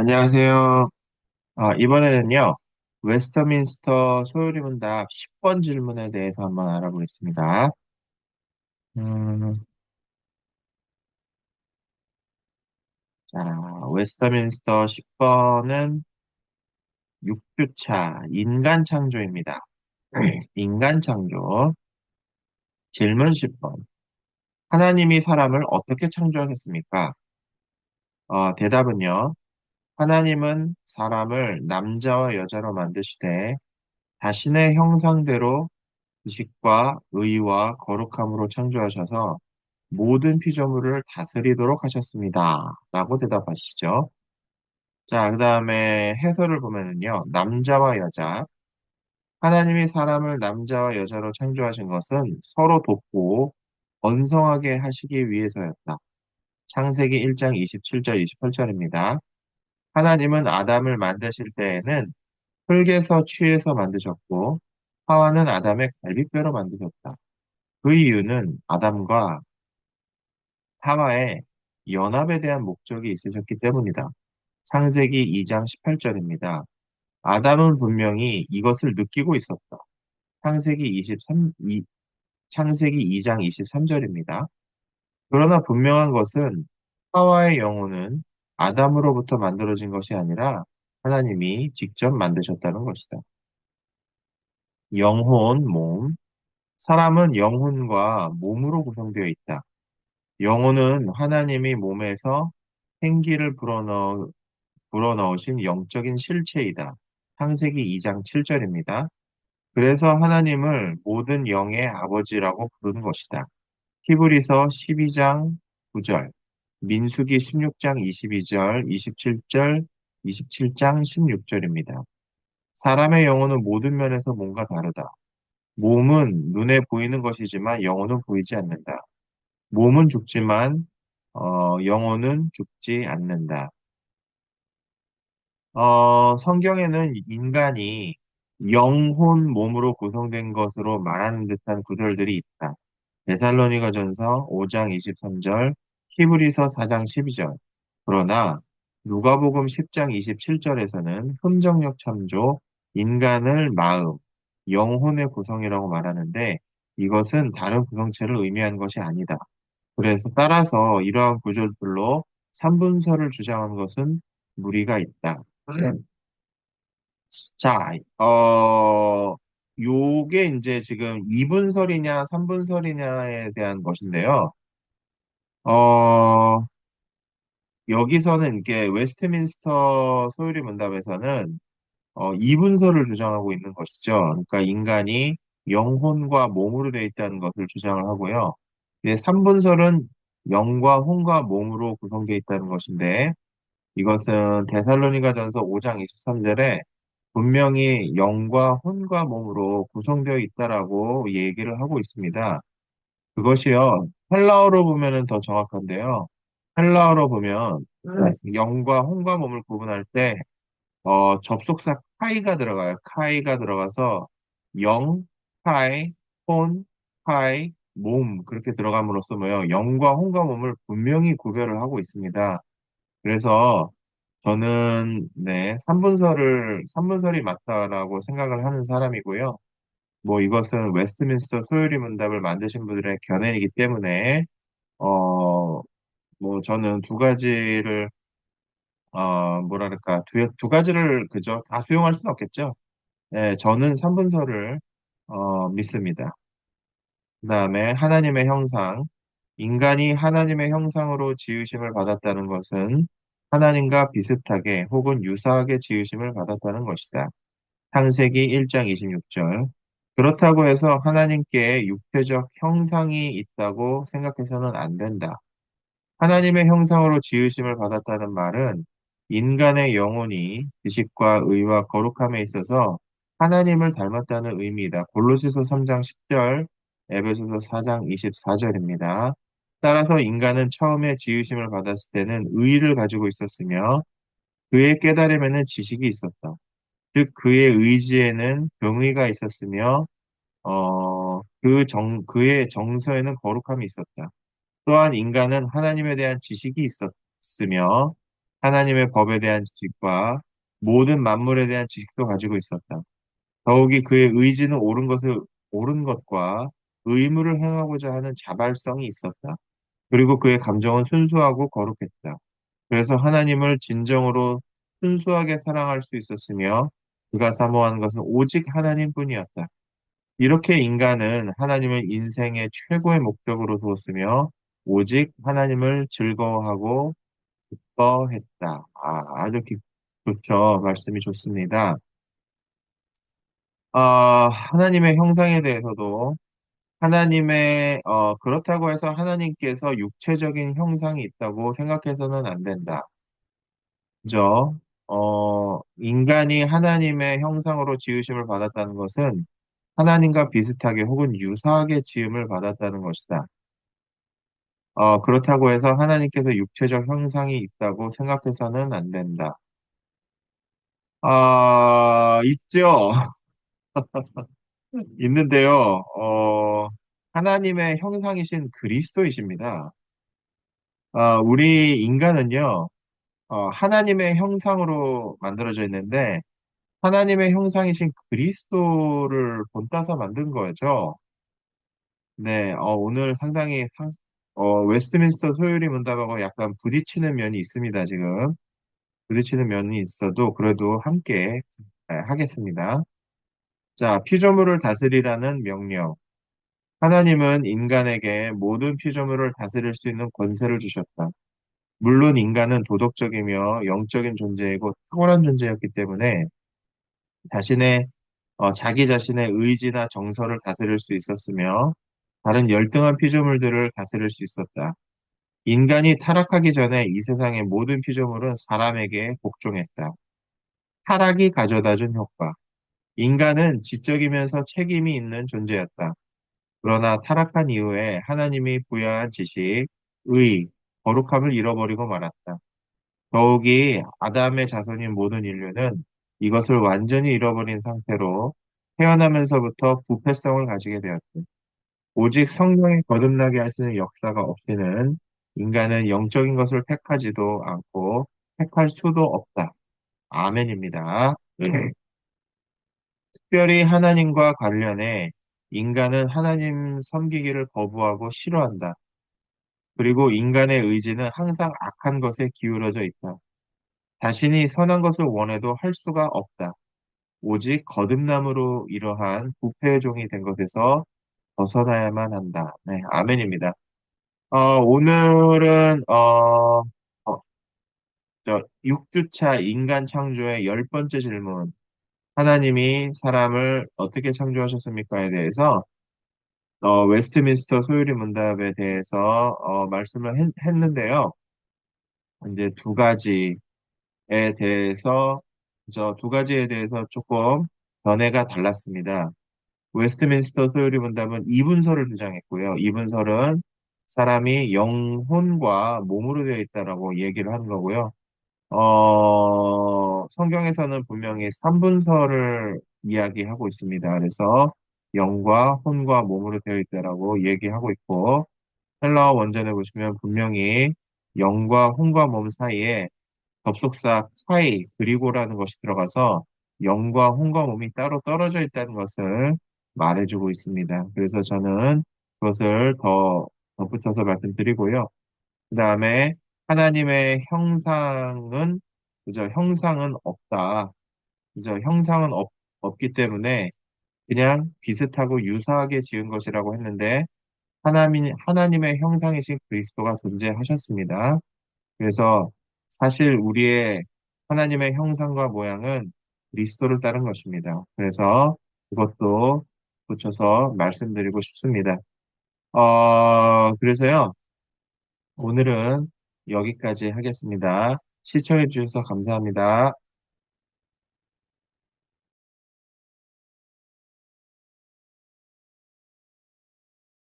안녕하세요. 이번에는요, 웨스터민스터 소요리 문답 10번 질문에 대해서 한번 알아보겠습니다. 음, 자, 웨스터민스터 10번은 6주차 인간 창조입니다. 인간 창조. 질문 10번. 하나님이 사람을 어떻게 창조하셨습니까? 대답은요, 하나님은 사람을 남자와 여자로 만드시되 자신의 형상대로 지식과 의와 거룩함으로 창조하셔서 모든 피조물을 다스리도록 하셨습니다. 라고 대답하시죠. 자, 그 다음에 해설을 보면은요, 남자와 여자. 하나님이 사람을 남자와 여자로 창조하신 것은 서로 돕고 번성하게 하시기 위해서였다. 창세기 1장 27절, 28절입니다. 하나님은 아담을 만드실 때에는 흙에서 취해서 만드셨고, 하와는 아담의 갈비뼈로 만드셨다. 그 이유는 아담과 하와의 연합에 대한 목적이 있으셨기 때문이다. 창세기 2장 18절입니다. 아담은 분명히 이것을 느끼고 있었다. 창세기 2장 23절입니다. 그러나 분명한 것은 하와의 영혼은 아담으로부터 만들어진 것이 아니라 하나님이 직접 만드셨다는 것이다. 영혼, 몸. 사람은 영혼과 몸으로 구성되어 있다. 영혼은 하나님이 몸에서 생기를 불어넣으신 영적인 실체이다. 창세기 2장 7절입니다. 그래서 하나님을 모든 영의 아버지라고 부르는 것이다. 히브리서 12장 9절, 민수기 16장 22절, 27절, 27장 16절입니다. 사람의 영혼은 모든 면에서 뭔가 다르다. 몸은 눈에 보이는 것이지만 영혼은 보이지 않는다. 몸은 죽지만 영혼은 죽지 않는다. 성경에는 인간이 영혼 몸으로 구성된 것으로 말하는 듯한 구절들이 있다. 데살로니가전서 5장 23절, 히브리서 4장 12절. 그러나 누가복음 10장 27절에서는 흠정력 참조, 인간을 마음, 영혼의 구성이라고 말하는데 이것은 다른 구성체를 의미하는 것이 아니다. 그래서 따라서 이러한 구절들로 삼분설을 주장하는 것은 무리가 있다. 자, 요게 이제 지금 2분설이냐, 3분설이냐에 대한 것인데요. 어, 여기서는 이게 웨스트민스터 소유리 문답에서는 2분설을 주장하고 있는 것이죠. 그러니까 인간이 영혼과 몸으로 되어 있다는 것을 주장을 하고요. 3분설은 영과 혼과 몸으로 구성되어 있다는 것인데 이것은 데살로니가전서 5장 23절에 분명히 영과 혼과 몸으로 구성되어 있다라고 얘기를 하고 있습니다. 그것이요, 헬라어로 보면은 더 정확한데요. 헬라어로 보면 영과 혼과 몸을 구분할 때 접속사 카이가 들어가요. 카이가 들어가서 영, 카이, 혼, 카이, 몸 그렇게 들어감으로써 뭐요? 영과 혼과 몸을 분명히 구별을 하고 있습니다. 그래서 저는 네, 삼분설이 맞다라고 생각을 하는 사람이고요. 뭐 이것은 웨스트민스터 소요리 문답을 만드신 분들의 견해이기 때문에 어, 뭐 저는 두 가지를 뭐랄까 두 가지를 그죠? 다 수용할 수는 없겠죠. 네, 저는 삼분설을 믿습니다. 그다음에 하나님의 형상. 인간이 하나님의 형상으로 지으심을 받았다는 것은 하나님과 비슷하게 혹은 유사하게 지으심을 받았다는 것이다. 창세기 1장 26절. 그렇다고 해서 하나님께 육체적 형상이 있다고 생각해서는 안 된다. 하나님의 형상으로 지으심을 받았다는 말은 인간의 영혼이 지식과 의와 거룩함에 있어서 하나님을 닮았다는 의미이다. 골로새서 3장 10절, 에베소서 4장 24절입니다. 따라서 인간은 처음에 지으심을 받았을 때는 의를 가지고 있었으며 그의 깨달음에는 지식이 있었다. 즉 그의 의지에는 병의가 있었으며 그의 정서에는 거룩함이 있었다. 또한 인간은 하나님에 대한 지식이 있었으며 하나님의 법에 대한 지식과 모든 만물에 대한 지식도 가지고 있었다. 더욱이 그의 의지는 옳은 것과 의무를 행하고자 하는 자발성이 있었다. 그리고 그의 감정은 순수하고 거룩했다. 그래서 하나님을 진정으로 순수하게 사랑할 수 있었으며 그가 사모하는 것은 오직 하나님뿐이었다. 이렇게 인간은 하나님을 인생의 최고의 목적으로 두었으며 오직 하나님을 즐거워하고 기뻐했다. 좋죠. 말씀이 좋습니다. 하나님의 형상에 대해서도 그렇다고 해서 하나님께서 육체적인 형상이 있다고 생각해서는 안 된다. 그죠? 인간이 하나님의 형상으로 지으심을 받았다는 것은 하나님과 비슷하게 혹은 유사하게 지음을 받았다는 것이다. 그렇다고 해서 하나님께서 육체적 형상이 있다고 생각해서는 안 된다. 있죠. 있는데요. 하나님의 형상이신 그리스도이십니다. 우리 인간은요, 하나님의 형상으로 만들어져 있는데, 하나님의 형상이신 그리스도를 본따서 만든 거죠. 네, 오늘 상당히 웨스트민스터 소유리 문답하고 약간 부딪히는 면이 있습니다, 지금. 부딪히는 면이 있어도 그래도 함께 하겠습니다. 자, 피조물을 다스리라는 명령. 하나님은 인간에게 모든 피조물을 다스릴 수 있는 권세를 주셨다. 물론 인간은 도덕적이며 영적인 존재이고 탁월한 존재였기 때문에 자기 자신의 의지나 정서를 다스릴 수 있었으며 다른 열등한 피조물들을 다스릴 수 있었다. 인간이 타락하기 전에 이 세상의 모든 피조물은 사람에게 복종했다. 타락이 가져다 준 효과. 인간은 지적이면서 책임이 있는 존재였다. 그러나 타락한 이후에 하나님이 부여한 지식, 의, 거룩함을 잃어버리고 말았다. 더욱이 아담의 자손인 모든 인류는 이것을 완전히 잃어버린 상태로 태어나면서부터 부패성을 가지게 되었다. 오직 성령이 거듭나게 하시는 역사가 없이는 인간은 영적인 것을 택하지도 않고 택할 수도 없다. 아멘입니다. 특별히 하나님과 관련해 인간은 하나님 섬기기를 거부하고 싫어한다. 그리고 인간의 의지는 항상 악한 것에 기울어져 있다. 자신이 선한 것을 원해도 할 수가 없다. 오직 거듭남으로 이러한 부패의 종이 된 것에서 벗어나야만 한다. 네, 아멘입니다. 오늘은 6주차 인간 창조의 10번째 질문. 하나님이 사람을 어떻게 창조하셨습니까에 대해서 웨스트민스터 소유리 문답에 대해서 말씀을 했는데요. 이제 대해서 두 가지에 대해서 조금 견해가 달랐습니다. 웨스트민스터 소요리 문답은 이분설을 주장했고요. 이분설은 사람이 영혼과 몸으로 되어 있다라고 얘기를 하는 거고요. 성경에서는 분명히 삼분설을 이야기하고 있습니다. 그래서 영과 혼과 몸으로 되어 있다라고 얘기하고 있고, 헬라어 원전에 보시면 분명히 영과 혼과 몸 사이에 접속사 카이 그리고라는 것이 들어가서 영과 혼과 몸이 따로 떨어져 있다는 것을 말해주고 있습니다. 그래서 저는 그것을 더 덧붙여서 말씀드리고요. 그 다음에 하나님의 형상은 없다. 없기 때문에 그냥 비슷하고 유사하게 지은 것이라고 했는데 하나님의 형상이신 그리스도가 존재하셨습니다. 그래서 사실 우리의 하나님의 형상과 모양은 그리스도를 따른 것입니다. 그래서 그것도 붙여서 말씀드리고 싶습니다. 그래서요, 오늘은 여기까지 하겠습니다. 시청해 주셔서 감사합니다.